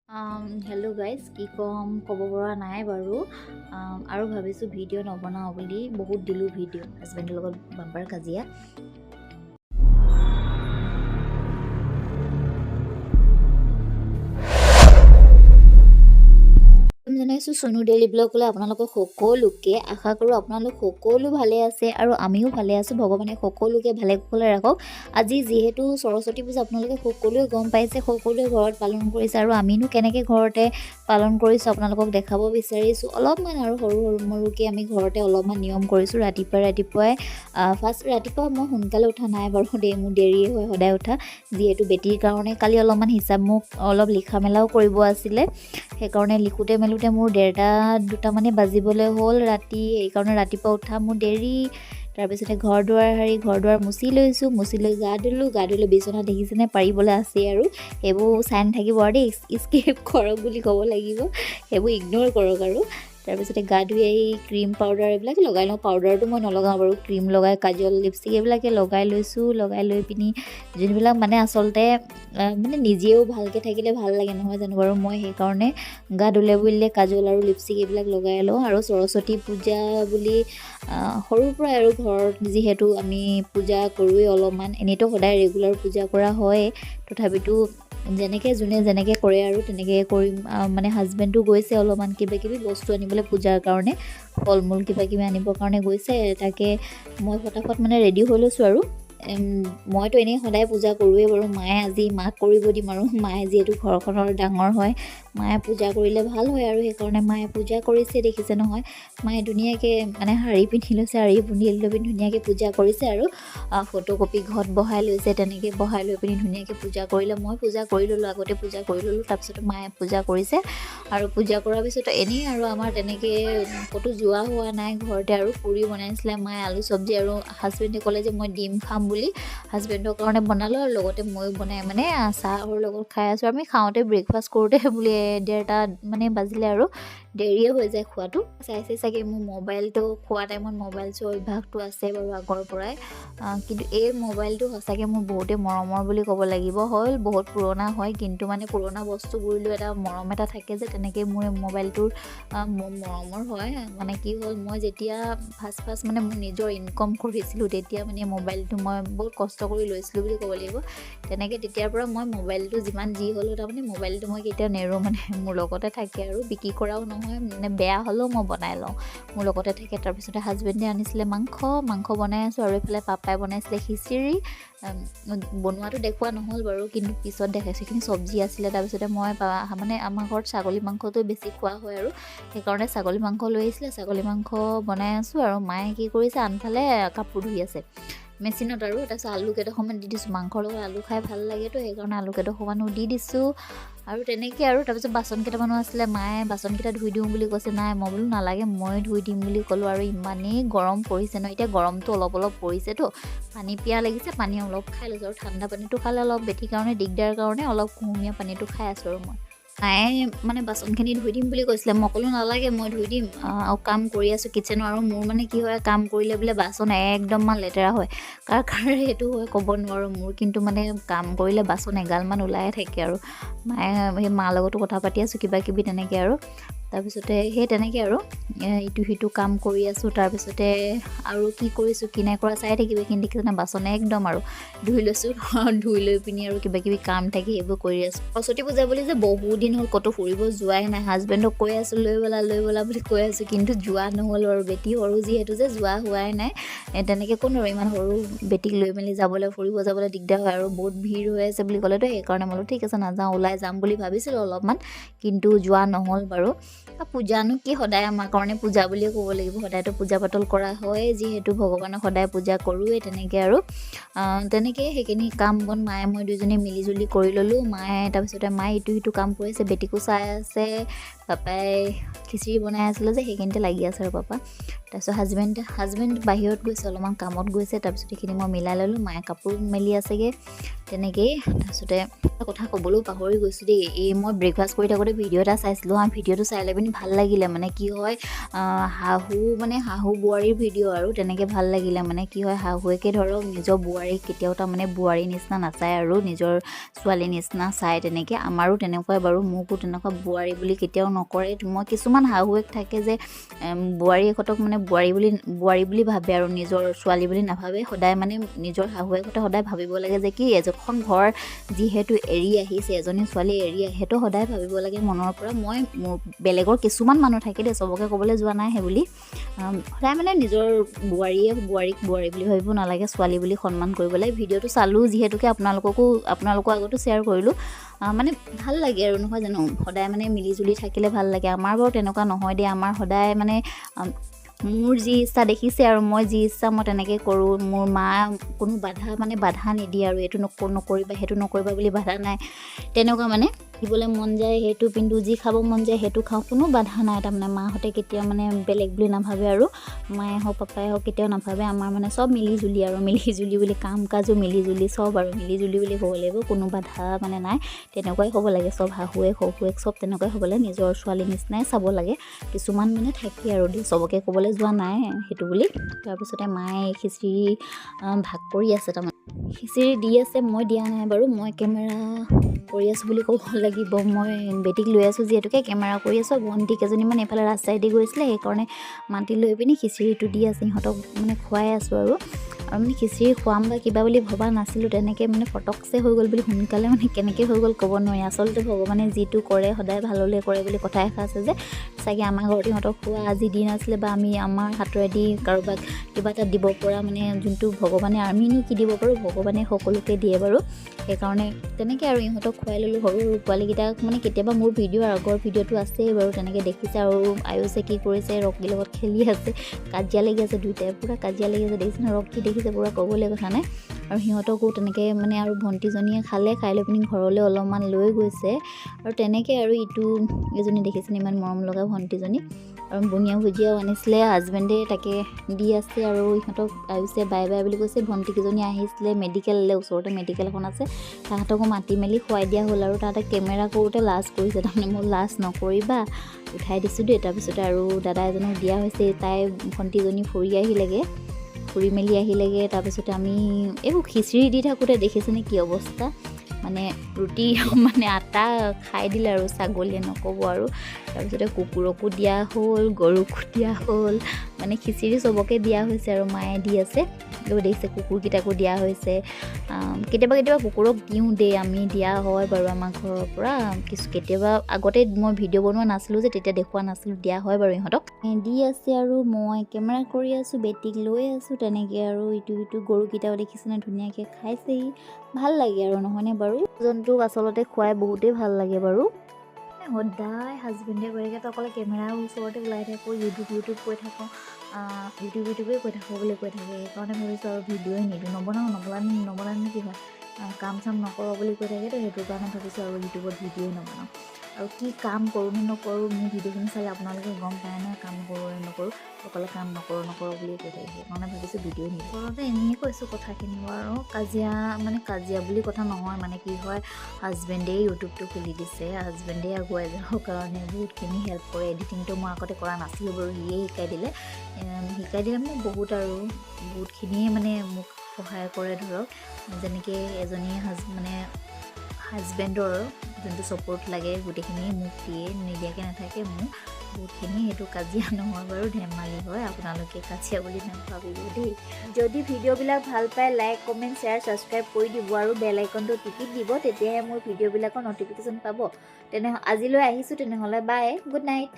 Hello' guys, কি ক'ম ক'ব পৰা নাই বাৰু। আৰু ভাবিছোঁ ভিডিঅ' নবনাওঁ বুলি, বহুত দিলোঁ ভিডিঅ' হাজবেণ্ডৰ লগত বাম্পাৰ কাজিয়া। জনাইছোঁ সোনু ডেইলি ব্লগলৈ আপোনালোকক সকলোকে আশা কৰোঁ আপোনালোক সকলো ভালে আছে আৰু আমিও ভালে আছোঁ। ভগৱানে সকলোকে ভালে কুশলে ৰাখক। আজি যিহেতু সৰস্বতী পূজা আপোনালোকে সকলোৱে গম পাইছে, সকলোৱে ঘৰত পালন কৰিছে আৰু আমিনো কেনেকৈ ঘৰতে পালন কৰিছোঁ আপোনালোকক দেখাব বিচাৰিছোঁ। অলপমান আৰু সৰু সৰুকৈ আমি ঘৰতে অলপমান নিয়ম কৰিছোঁ। ৰাতিপুৱাই ফাৰ্ষ্ট ৰাতিপুৱা মই সোনকালে উঠা নাই বাৰু দেই, মোৰ দেৰিয়ে হয় সদায় উঠা, যিহেতু বেটীৰ কাৰণে কালি অলপমান হিচাপ মোক অলপ লিখা মেলাও কৰিব আছিলে। সেইকাৰণে লিখোঁতে মেলোঁতে মোৰ 1:30-2টা মানে বাজিবলৈ হ'ল ৰাতি। সেইকাৰণে ৰাতিপুৱা উঠা মোৰ দেৰি। তাৰপিছতে ঘৰ দুৱাৰ মুচি লৈছোঁ, মুচি লৈ গা ধুলোঁ বিচনা দেখিছেনে পাৰিবলৈ আছেই আৰু সেইবোৰ চাই নাথাকিব আৰু দেই, স্কিপ কৰক বুলি ক'ব লাগিব, সেইবোৰ ইগন'ৰ কৰক আৰু। তাৰপিছতে গা ধুই আহি ক্ৰীম পাউডাৰ এইবিলাকে লগাই লওঁ। পাউডাৰটো মই নলগাওঁ বাৰু, ক্ৰীম লগাই কাজল লিপষ্টিক এইবিলাকে লগাই লৈছোঁ। লগাই লৈ পিনি যোনবিলাক মানে আচলতে মানে নিজেও ভালকৈ থাকিলে ভাল লাগে নহয় জানো বাৰু। মই সেইকাৰণে গা ধুলে বুলিলে কাজল আৰু লিপষ্টিক এইবিলাক লগাই লওঁ। আৰু সৰস্বতী পূজা বুলি সৰুৰ পৰাই আৰু ঘৰত যিহেতু আমি পূজা কৰোঁৱেই অলপমান, এনেইতো সদায় ৰেগুলাৰ পূজা কৰা হয়, তথাপিতো যোনে যেনেকৈ কৰে আৰু তেনেকৈ কৰিম। মানে হাজবেণ্ডো গৈছে অলপমান কিবাকিবি বস্তু আনিবলৈ পূজাৰ কাৰণে, ফল মূল কিবাকিবি আনিবৰ কাৰণে গৈছে। তাকে মই ফটাফট মানে ৰেডি হৈ লৈছোঁ আৰু। মইতো এনেই সদায় পূজা কৰোঁৱেই বাৰু, আজি মাক কৰিব দিম আৰু মায়ে যিহেতু ঘৰখনৰ ডাঙৰ হয়, মায়ে পূজা কৰিলে ভাল হয় আৰু সেইকাৰণে মায়ে পূজা কৰিছে। দেখিছে নহয়, মায়ে ধুনীয়াকৈ মানে শাৰী পিন্ধি লৈছে, শাৰী পিন্ধি ধুনীয়াকৈ পূজা কৰিছে আৰু ফটোকপি ঘৰত বহাই লৈছে। তেনেকৈ বহাই লৈ পিনি ধুনীয়াকৈ পূজা কৰিলে। মই পূজা কৰি ল'লোঁ, আগতে পূজা কৰি ল'লোঁ, তাৰপিছতে মায়ে পূজা কৰিছে। আৰু পূজা কৰাৰ পিছতো এনেই আৰু আমাৰ তেনেকৈ ক'তো যোৱা হোৱা নাই, ঘৰতে আৰু পুৰি বনাইছিলে মায়ে, আলু চব্জি, আৰু হাজবেণ্ডে ক'লে যে মই ডিম খাম বুলি, হাজবেণ্ডৰ কাৰণে বনালোঁ আৰু লগতে ময়ো বনাই মানে চাহৰ লগত খাই আছোঁ। আমি খাওঁতে ব্ৰেকফাষ্ট কৰোঁতে বুলি 1:30 মানে বাজিলে আৰু দেৰিয়ে হৈ যায় খোৱাটো। চাইছে চাগে মোৰ মোবাইলটো, খোৱা টাইমত মোবাইল চোৱা অভ্যাসটো আছে বাৰু আগৰ পৰাই, কিন্তু এই মোবাইলটো সঁচাকৈ মোৰ বহুতেই মৰমৰ বুলি ক'ব লাগিব। হ'ল বহুত পুৰণা হয়, কিন্তু মানে পুৰণা বস্তুবোৰলৈ এটা মৰম এটা থাকে যে, তেনেকৈ মোৰ মোবাইলটোৰ মৰমৰ হয়। মানে কি হ'ল, মই যেতিয়া ফাৰ্ষ্ট মানে মোৰ নিজৰ ইনকম কৰিছিলোঁ, তেতিয়া মানে মোবাইলটো মই বহুত কষ্ট কৰি লৈছিলোঁ বুলি ক'ব লাগিব। তেনেকৈ তেতিয়াৰ পৰা মই মোবাইলটো যিমান যি হ'লেও তাৰমানে মোবাইলটো মই কেতিয়াও নেৰোঁ, মানে মোৰ লগতে থাকে আৰু বিক্ৰী কৰাও নহয়, মানে বেয়া হ'লেও মই বনাই লওঁ, মোৰ লগতে থাকে। তাৰপিছতে হাজবেণ্ডে আনিছিলে মাংস বনাই আছোঁ, আৰু এইফালে পাপাই বনাইছিলে খিচিৰি। বনোৱাটো দেখুওৱা নহ'ল বাৰু, কিন্তু পিছত দেখাইছোঁ। সেইখিনি চব্জি আছিলে। তাৰপিছতে মই মানে আমাৰ ঘৰত ছাগলী মাংসটো বেছি খোৱা হয় আৰু সেইকাৰণে ছাগলী মাংস লৈ আহিছিলে, ছাগলী মাংস বনাই আছোঁ। আৰু মায়ে কি কৰিছে, আনফালে কাপোৰ ধুই আছে মেচিনত আৰু। তাৰপিছত আলু কেইডোখৰমান দি দিছোঁ, মাংসৰ লগত আলু খাই ভাল লাগেতো, সেইকাৰণে আলু কেইডোখৰমানো দি দিছোঁ। আৰু তেনেকৈ আৰু তাৰপিছত বাচন কেইটামানো আছিলে, মায়ে বাচনকেইটা ধুই দিওঁ বুলি কৈছে। নাই, মই বোলো নালাগে, মই ধুই দিম বুলি ক'লোঁ। আৰু ইমানেই গৰম পৰিছে ন, এতিয়া গৰমটো অলপ পৰিছেতো, পানী পিয়াহ লাগিছে, পানী অলপ খাই লৈছোঁ। আৰু ঠাণ্ডা পানীটো খালে অলপ বেটীৰ কাৰণে দিগদাৰ কাৰণে অলপ কুহুমীয়া পানীটো খাই আছোঁ আৰু মই। মায়ে মানে বাচনখিনি ধুই দিম বুলি কৈছিলে, মই ক'লোঁ নালাগে, মই ধুই দিম, আৰু কাম কৰি আছোঁ কিটচেনৰ। আৰু মোৰ মানে কি হয়, কাম কৰিলে বোলে বাচন একদম লেতেৰা হয়, কাৰ সেইটো হয় ক'ব নোৱাৰোঁ। মোৰ কিন্তু মানে কাম কৰিলে বাচন এগালমান ওলাই থাকে। আৰু মায়ে সেই মাৰ লগতো কথা পাতি আছোঁ কিবাকিবি তেনেকৈ আৰু। তাৰপিছতে সেই তেনেকৈ আৰু ইটো সিটো কাম কৰি আছোঁ। তাৰপিছতে আৰু কি কৰিছোঁ কি নাই কৰা চাই থাকিব, এইখিনি দেখিছেনে, বাচন একদম আৰু ধুই লৈছোঁ। ধুই লৈ পিনি আৰু কিবাকিবি কাম থাকে সেইবোৰ কৰি আছোঁ। সৰস্বতী পূজা বুলি যে বহুত দিন হ'ল ক'তো ফুৰিব যোৱাই নাই। হাজবেণ্ডক কৈ আছোঁ লৈ ব'লা বুলি কৈ আছোঁ, কিন্তু যোৱা নহ'ল। আৰু বেটী সৰু যিহেতু যে যোৱা হোৱাই নাই। তেনেকৈ কোন আৰু ইমান সৰু বেটীক লৈ মেলি ফুৰিব যাবলৈ দিগদাৰ হয়, আৰু বহুত ভিৰ হৈ আছে বুলি ক'লেতো, সেইকাৰণে বোলো ঠিক আছে নাযাওঁ, ওলাই যাম বুলি ভাবিছিলোঁ অলপমান, কিন্তু যোৱা নহ'ল বাৰু। পূজানো কি, সদায় আমাৰ কাৰণে পূজা বুলিয়ে ক'ব লাগিব, সদায়তো পূজা পাতল কৰা হয়, যিহেতু ভগৱানক সদায় পূজা কৰোঁৱেই। তেনেকৈ আৰু তেনেকৈ সেইখিনি কাম বন মায়ে মই দুইজনী মিলিজুলি কৰি ল'লোঁ। তাৰপিছতে মায়ে ইটো সিটো কাম কৰিছে, বেটীকো চাই আছে, পাপাই খিচিৰি বনাই আছিলে যে সেইখিনিতে লাগি আছে আৰু পাপা। তাৰপিছত হাজবেণ্ড বাহিৰত গৈছে, অলপমান কামত গৈছে। তাৰপিছত সেইখিনি মই মিলাই ল'লোঁ, মায়ে কাপোৰ মেলি আছেগৈ তেনেকেই। তাৰপিছতে কথা ক'বলৈও পাহৰি গৈছোঁ দেই, মই ব্ৰেকফাষ্ট কৰি থাকোঁতে ভিডিঅ' এটা চাইছিলোঁ, ভিডিঅ'টো চাই চালে পিনি ভাল লাগিলে মানে কি হয় শাহু বোৱাৰীৰ ভিডিঅ' আৰু তেনেকৈ ভাল লাগিলে মানে কি হয় শাহুৱেকে ধৰক নিজৰ বোৱাৰীক কেতিয়াও তাৰমানে বোৱাৰীৰ নিচিনা নাচায় আৰু নিজৰ ছোৱালীৰ নিচিনা চায় তেনেকৈ আমাৰো তেনেকুৱাই বাৰু মোকো তেনেকুৱা বোৱাৰী বুলি কেতিয়াও নকৰে মই কিছুমান শাহুৱেক থাকে যে বোৱাৰীহঁতক মানে বোৱাৰী বুলি ভাবে আৰু নিজৰ ছোৱালী বুলি নাভাবে সদায় মানে নিজৰ শাহুৱেকহঁতে সদায় ভাবিব লাগে যে কি এখন ঘৰ যিহেতু এৰি আহিছে এজনী ছোৱালী এৰি আহেতো সদায় ভাবিব লাগে মনৰ পৰা মই বেলেগৰ কিছুমান মানুহ থাকে দেই চবকে ক'বলৈ যোৱা নাই সেই বুলি সদায় মানে নিজৰ বোৱাৰীক বোৱাৰী বুলি ভাবিব নালাগে ছোৱালী বুলি সন্মান কৰিব লাগে ভিডিঅ'টো চালোঁ যিহেতুকে আপোনালোকৰ আগতো শ্বেয়াৰ কৰিলোঁ মানে ভাল লাগে আৰু নহয় জানো সদায় মানে মিলিজুলি থাকিলে ভাল লাগে আমাৰ বাৰু তেনেকুৱা নহয় দেই আমাৰ সদায় মানে মোৰ যি ইচ্ছা দেখিছে আৰু মই যি ইচ্ছা মই তেনেকৈ কৰোঁ মোৰ মা কোনো বাধা নিদিয়ে আৰু এইটো নকৰিবা সেইটো নকৰিবা বুলি বাধা নাই তেনেকুৱা মানে দিবলৈ মন যায় সেইটো পিন্ধো যি খাব মন যায় সেইটো খাওঁ কোনো বাধা নাই তাৰমানে মাহঁতে কেতিয়াও মানে বেলেগ বুলি নাভাবে আৰু মায়ে হওক পাপাই হওক কেতিয়াও নাভাবে আমাৰ মানে চব মিলিজুলি বুলি কাম কাজো মিলিজুলি চব আৰু মিলিজুলি বুলি ক'ব লাগিব কোনো বাধা মানে নাই তেনেকুৱাই হ'ব লাগে চব শহুৱেক চব তেনেকুৱাই হ'ব লাগে নিজৰ ছোৱালীৰ নিচিনাই চাব লাগে কিছুমান মানে থাকে আৰু চবকে ক'বলৈ যোৱা নাই সেইটো বুলি তাৰপিছতে মায়ে খিচিৰি ভাগ কৰি আছে তাৰমানে খিচিৰি দি আছে মই দিয়া নাই বাৰু মই কেমেৰা কৰি আছোঁ বুলি ক'ব লাগিব মই বেটিক লৈ আছোঁ যিহেতুকে কেমেৰা কৰি আছোঁ ভণ্টি কেইজনীমান এইফালে ৰাস্তাইদি গৈছিলে সেইকাৰণে মাতি লৈ পিনি খিচিৰিটো দি আছে সিহঁতক মানে খুৱাই আছোঁ আৰু মানে খিচিৰি খুৱাম বা কিবা বুলি ভবা নাছিলোঁ তেনেকৈ মানে পটকছে হৈ গ'ল বুলি সোনকালে মানে কেনেকৈ হৈ গ'ল ক'ব নোৱাৰি আচলতে ভগৱানে যিটো কৰে সদায় ভাললৈ কৰে বুলি কথা এষাৰ আছে যে চাগে আমাৰ ঘৰত সিহঁতক খোৱা আজি দিন আছিলে বা আমি আমাৰ হাতেৰেদি কাৰোবাক কিবা এটা দিব পৰা মানে যোনটো ভগৱানে আমিনো কি দিব পাৰোঁ ভগৱানে সকলোকে দিয়ে বাৰু সেইকাৰণে তেনেকৈ আৰু ইহঁতক খুৱাই ল'লোঁ সৰু পোৱালীকেইটাক মানে কেতিয়াবা মোৰ আগৰ ভিডিঅ'টো আছেই বাৰু তেনেকৈ দেখিছে আৰু আয়ুষে কি কৰিছে ৰকীৰ লগত খেলি আছে কাজিয়া লাগি আছে দুইটাই পূৰা কাজিয়া লাগি আছে দেখিছে ন ৰকী দেখিছে পূৰা ক'বলৈ কথা নাই আৰু সিহঁতকো তেনেকৈ মানে আৰু ভণ্টিজনীয়ে খাই লৈ পিনি ঘৰলৈ অলপমান লৈ গৈছে আৰু তেনেকৈ আৰু এজনী দেখিছেনে ইমান মৰম লগা ভণ্টিজনী আৰু বুনিয়া ভুজিয়াও আনিছিলে হাজবেণ্ডে তাকে দি আছে আৰু ইহঁতক আয়ুষে বাই বুলি কৈছে ভণ্টিকেইজনী আহিছিলে মেডিকেললৈ ওচৰতে মেডিকেল এখন আছে তাহাঁতকো মাতি মেলি খুৱাই দিয়া হ'ল আৰু তাহাঁতে কেমেৰা কৰোঁতে লাজ কৰিছে তাৰমানে মোৰ লাজ নকৰিবা উঠাই দিছোঁ দেই তাৰপিছতে আৰু দাদা এজনক দিয়া হৈছে তাই ভণ্টিজনী ফুৰি মেলি আহিলেগৈ তাৰপিছতে আমি এইবোৰ খিচিৰি দি থাকোঁতে দেখিছেনে কি অৱস্থা মানে ৰুটি মানে আটা খাই দিলে আৰু ছাগলীয়ে নক'ব আৰু তাৰপিছতে কুকুৰকো দিয়া হ'ল গৰুকো দিয়া হ'ল মানে খিচিৰি চবকে দিয়া হৈছে আৰু মায়ে দি আছে এইবোৰ দেখিছে কুকুৰকেইটাকো দিয়া হৈছে কেতিয়াবা কুকুৰক দিওঁ দেই আমি দিয়া হয় বাৰু আমাৰ ঘৰৰ পৰা কেতিয়াবা আগতে মই ভিডিঅ' বনোৱা নাছিলোঁ যে তেতিয়া দেখুওৱা নাছিলোঁ দিয়া হয় বাৰু ইহঁতক দি আছে আৰু মই কেমেৰা কৰি আছোঁ বেটিক লৈ আছোঁ তেনেকৈ আৰু ইটো গৰুকেইটাও দেখিছেনে ধুনীয়াকৈ খাইছেহি ভাল লাগে আৰু নহয়নে বাৰু জন্তুক আচলতে খুৱাই বহুতেই ভাল লাগে বাৰু সদায় হাজবেণ্ডে কৈ থাকে তই অকলে কেমেৰাৰ ওচৰতে ওলাই থাকোঁ ইউটিউব কৈ থাকোঁ ইউটিউবে কৈ থাকোঁ বুলি কৈ থাকে সেইকাৰণে ভাবিছোঁ আৰু ভিডিঅ'ই নিদিওঁ নবনানো কি হয় কাম চাম নকৰোঁ বুলি কৈ থাকে তো সেইটো কাৰণে ভাবিছোঁ আৰু ইউটিউবত ভিডিঅ'ই নবনাওঁ আৰু কি কাম কৰোঁ নে নকৰোঁ মোৰ ভিডিঅ'খিনি চালে আপোনালোকে গম পায় নহয় কাম কৰোঁ নে নকৰোঁ অকলে কাম নকৰোঁ বুলি কৈ থাকে সেইকাৰণে ভাবিছোঁ ভিডিঅ'ই নিদিওঁ আচলতে এনেই কৈছোঁ কথাখিনি আৰু কাজিয়া বুলি কথা নহয় মানে কি হয় হাজবেণ্ডেই ইউটিউবটো খুলি দিছে হাজবেণ্ডেই আগুৱাই যাবৰ কাৰণে বহুতখিনি হেল্প কৰে এডিটিংটো মই আগতে কৰা নাছিলোঁ বাৰু সিয়ে শিকাই দিলে মানে বহুতখিনিয়ে মানে মোক সহায় কৰে ধৰক যেনেকৈ এজনী হাজবেণ্ডৰ যোনটো ছাপোৰ্ট লাগে গোটেইখিনি মোক দিয়ে নিদিয়াকৈ নাথাকে মোক বহুতখিনি সেইটো কাজিয়া নহয় বাৰু ধেমালি হয় আপোনালোকে কাজিয়া বুলি নাভাবিব দেই যদি ভিডিঅ'বিলাক ভাল পায় লাইক কমেণ্ট শ্বেয়াৰ ছাবস্ক্ৰাইব কৰি দিব আৰু বেল আইকনটো টিপি দিব তেতিয়াহে মোৰ ভিডিঅ'বিলাকৰ ন'টিফিকেশ্যন পাব আজিলৈ আহিছোঁ তেনেহ'লে বাই গুড নাইট